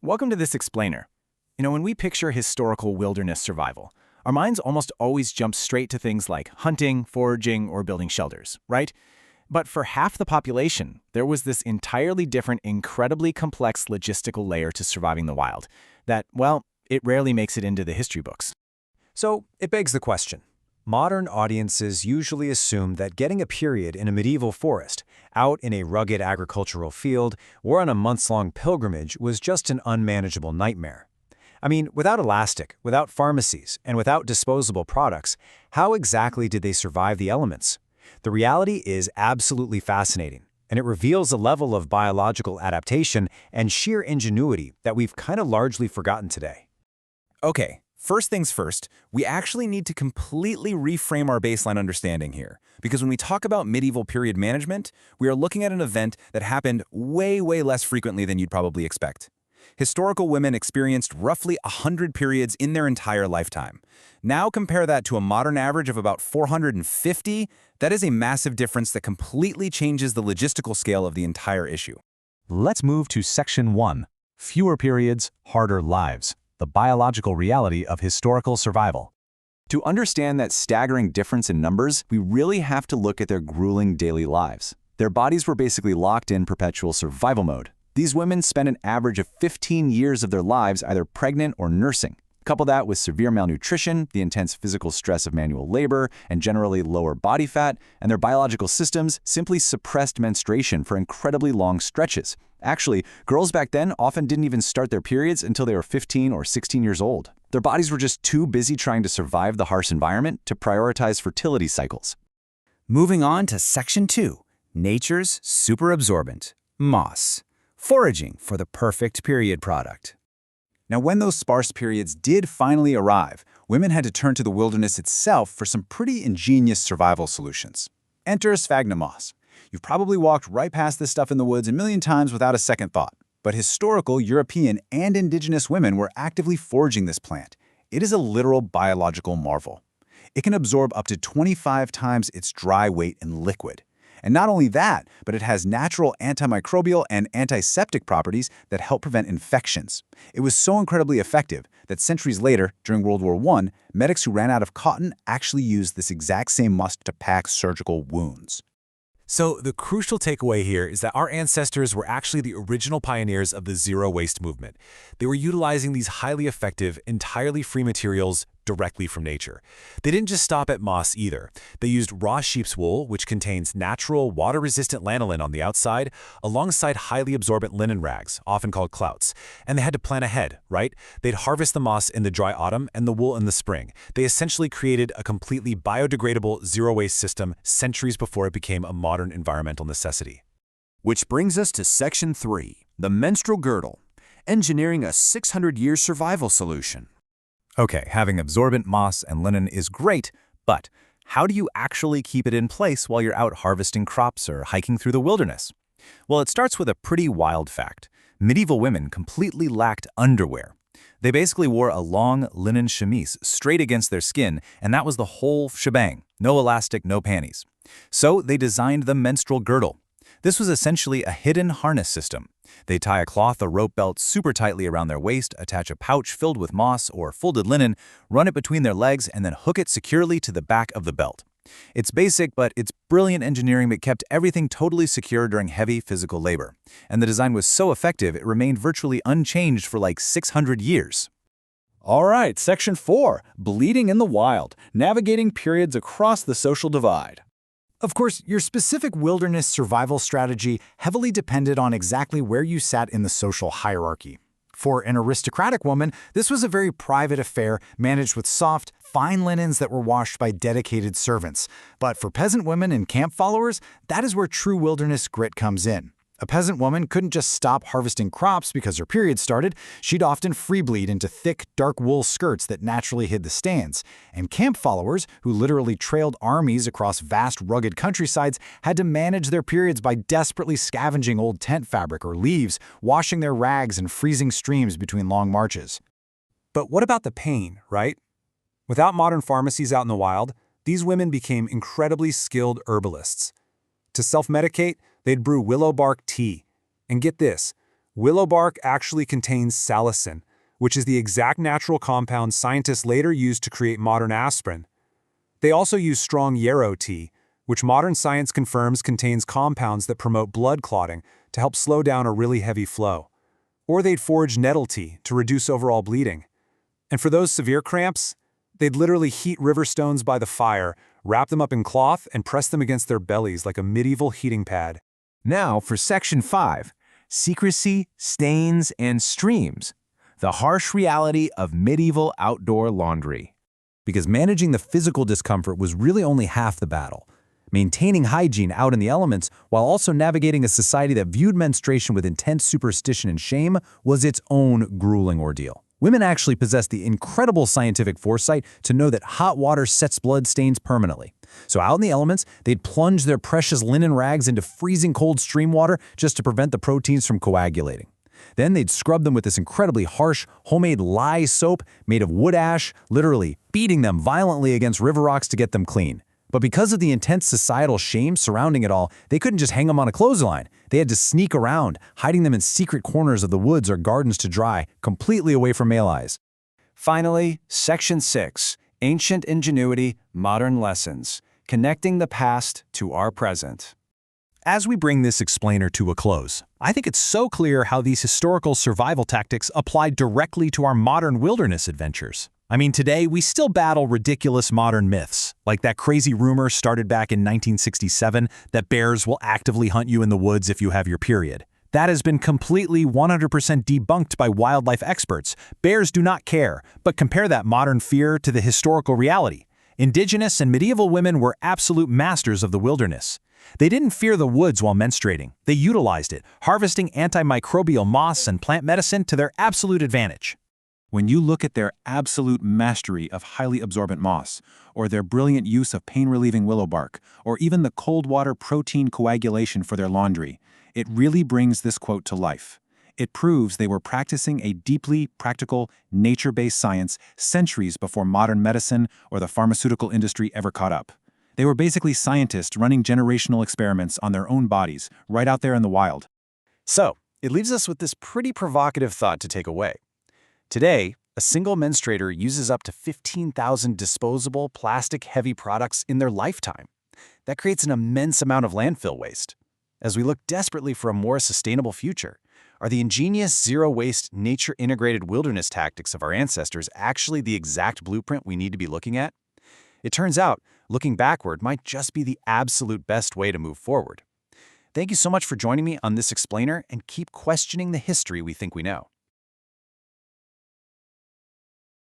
Welcome to this explainer. When we picture historical wilderness survival, our minds almost always jump straight to things like hunting, foraging, or building shelters, right? But for half the population, there was this entirely different, incredibly complex logistical layer to surviving the wild that, well, it rarely makes it into the history books. So it begs the question. Modern audiences usually assume that getting a period in a medieval forest, out in a rugged agricultural field, or on a months-long pilgrimage was just an unmanageable nightmare. I mean, without elastic, without pharmacies, and without disposable products, how exactly did they survive the elements? The reality is absolutely fascinating, and it reveals a level of biological adaptation and sheer ingenuity that we've kind of largely forgotten today. Okay, first things first, we actually need to completely reframe our baseline understanding here, because when we talk about medieval period management, we are looking at an event that happened way less frequently than you'd probably expect. Historical women experienced roughly 100 periods in their entire lifetime. Now compare that to a modern average of about 450. That is a massive difference that completely changes the logistical scale of the entire issue. Let's move to Section 1, Fewer Periods, Harder Lives, the biological reality of historical survival. To understand that staggering difference in numbers, we really have to look at their grueling daily lives. Their bodies were basically locked in perpetual survival mode. These women spent an average of 15 years of their lives either pregnant or nursing. Couple that with severe malnutrition, the intense physical stress of manual labor, and generally lower body fat, and their biological systems simply suppressed menstruation for incredibly long stretches. Actually, girls back then often didn't even start their periods until they were 15 or 16 years old. Their bodies were just too busy trying to survive the harsh environment to prioritize fertility cycles. Moving on to Section 2, Nature's Superabsorbent, moss. Foraging for the perfect period product. Now, when those sparse periods did finally arrive, women had to turn to the wilderness itself for some pretty ingenious survival solutions. Enter sphagnum moss. You've probably walked right past this stuff in the woods a million times without a second thought. But historical European and indigenous women were actively foraging this plant. It is a literal biological marvel. It can absorb up to 25 times its dry weight in liquid. And not only that, but it has natural antimicrobial and antiseptic properties that help prevent infections. It was so incredibly effective that centuries later, during World War I, medics who ran out of cotton actually used this exact same moss to pack surgical wounds. So the crucial takeaway here is that our ancestors were actually the original pioneers of the zero-waste movement. They were utilizing these highly effective, entirely free materials directly from nature. They didn't just stop at moss either. They used raw sheep's wool, which contains natural, water-resistant lanolin on the outside, alongside highly absorbent linen rags, often called clouts. And they had to plan ahead, right? They'd harvest the moss in the dry autumn and the wool in the spring. They essentially created a completely biodegradable zero-waste system centuries before it became a modern environmental necessity. Which brings us to Section 3, the menstrual girdle, engineering a 600-year survival solution. Okay, having absorbent moss and linen is great, but how do you actually keep it in place while you're out harvesting crops or hiking through the wilderness? Well, it starts with a pretty wild fact. Medieval women completely lacked underwear. They basically wore a long linen chemise straight against their skin, and that was the whole shebang. No elastic, no panties. So they designed the menstrual girdle. This was essentially a hidden harness system. They tie a cloth or rope belt super tightly around their waist, attach a pouch filled with moss or folded linen, run it between their legs, and then hook it securely to the back of the belt. It's basic, but it's brilliant engineering that kept everything totally secure during heavy physical labor. And the design was so effective, it remained virtually unchanged for like 600 years. All right, Section 4, Bleeding in the Wild, Navigating Periods Across the Social Divide. Of course, your specific wilderness survival strategy heavily depended on exactly where you sat in the social hierarchy. For an aristocratic woman, this was a very private affair managed with soft, fine linens that were washed by dedicated servants. But for peasant women and camp followers, that is where true wilderness grit comes in. A peasant woman couldn't just stop harvesting crops because her period started. She'd often free bleed into thick, dark wool skirts that naturally hid the stands. And camp followers, who literally trailed armies across vast, rugged countrysides, had to manage their periods by desperately scavenging old tent fabric or leaves, washing their rags in freezing streams between long marches. But what about the pain, right? Without modern pharmacies out in the wild, these women became incredibly skilled herbalists. To self-medicate, they'd brew willow bark tea. And get this, willow bark actually contains salicin, which is the exact natural compound scientists later used to create modern aspirin. They also use strong yarrow tea, which modern science confirms contains compounds that promote blood clotting to help slow down a really heavy flow. Or they'd forage nettle tea to reduce overall bleeding. And for those severe cramps, they'd literally heat river stones by the fire, wrap them up in cloth, and press them against their bellies like a medieval heating pad. Now for Section 5, Secrecy, Stains, and Streams, the harsh reality of medieval outdoor laundry. Because managing the physical discomfort was really only half the battle. Maintaining hygiene out in the elements while also navigating a society that viewed menstruation with intense superstition and shame was its own grueling ordeal. Women actually possessed the incredible scientific foresight to know that hot water sets blood stains permanently. So out in the elements, they'd plunge their precious linen rags into freezing cold stream water just to prevent the proteins from coagulating. Then they'd scrub them with this incredibly harsh, homemade lye soap made of wood ash, literally beating them violently against river rocks to get them clean. But because of the intense societal shame surrounding it all, they couldn't just hang them on a clothesline. They had to sneak around, hiding them in secret corners of the woods or gardens to dry, completely away from male eyes. Finally, Section 6, Ancient Ingenuity, Modern Lessons, Connecting the Past to Our Present. As we bring this explainer to a close, I think it's so clear how these historical survival tactics apply directly to our modern wilderness adventures. I mean, today we still battle ridiculous modern myths, like that crazy rumor started back in 1967 that bears will actively hunt you in the woods if you have your period. That has been completely 100% debunked by wildlife experts. Bears do not care, but compare that modern fear to the historical reality. Indigenous and medieval women were absolute masters of the wilderness. They didn't fear the woods while menstruating. They utilized it, harvesting antimicrobial moss and plant medicine to their absolute advantage. When you look at their absolute mastery of highly absorbent moss, or their brilliant use of pain-relieving willow bark, or even the cold water protein coagulation for their laundry, it really brings this quote to life. It proves they were practicing a deeply practical, nature-based science centuries before modern medicine or the pharmaceutical industry ever caught up. They were basically scientists running generational experiments on their own bodies, right out there in the wild. So, it leaves us with this pretty provocative thought to take away. Today, a single menstruator uses up to 15,000 disposable, plastic-heavy products in their lifetime. That creates an immense amount of landfill waste. As we look desperately for a more sustainable future, are the ingenious zero-waste, nature-integrated wilderness tactics of our ancestors actually the exact blueprint we need to be looking at? It turns out, looking backward might just be the absolute best way to move forward. Thank you so much for joining me on this explainer, and keep questioning the history we think we know.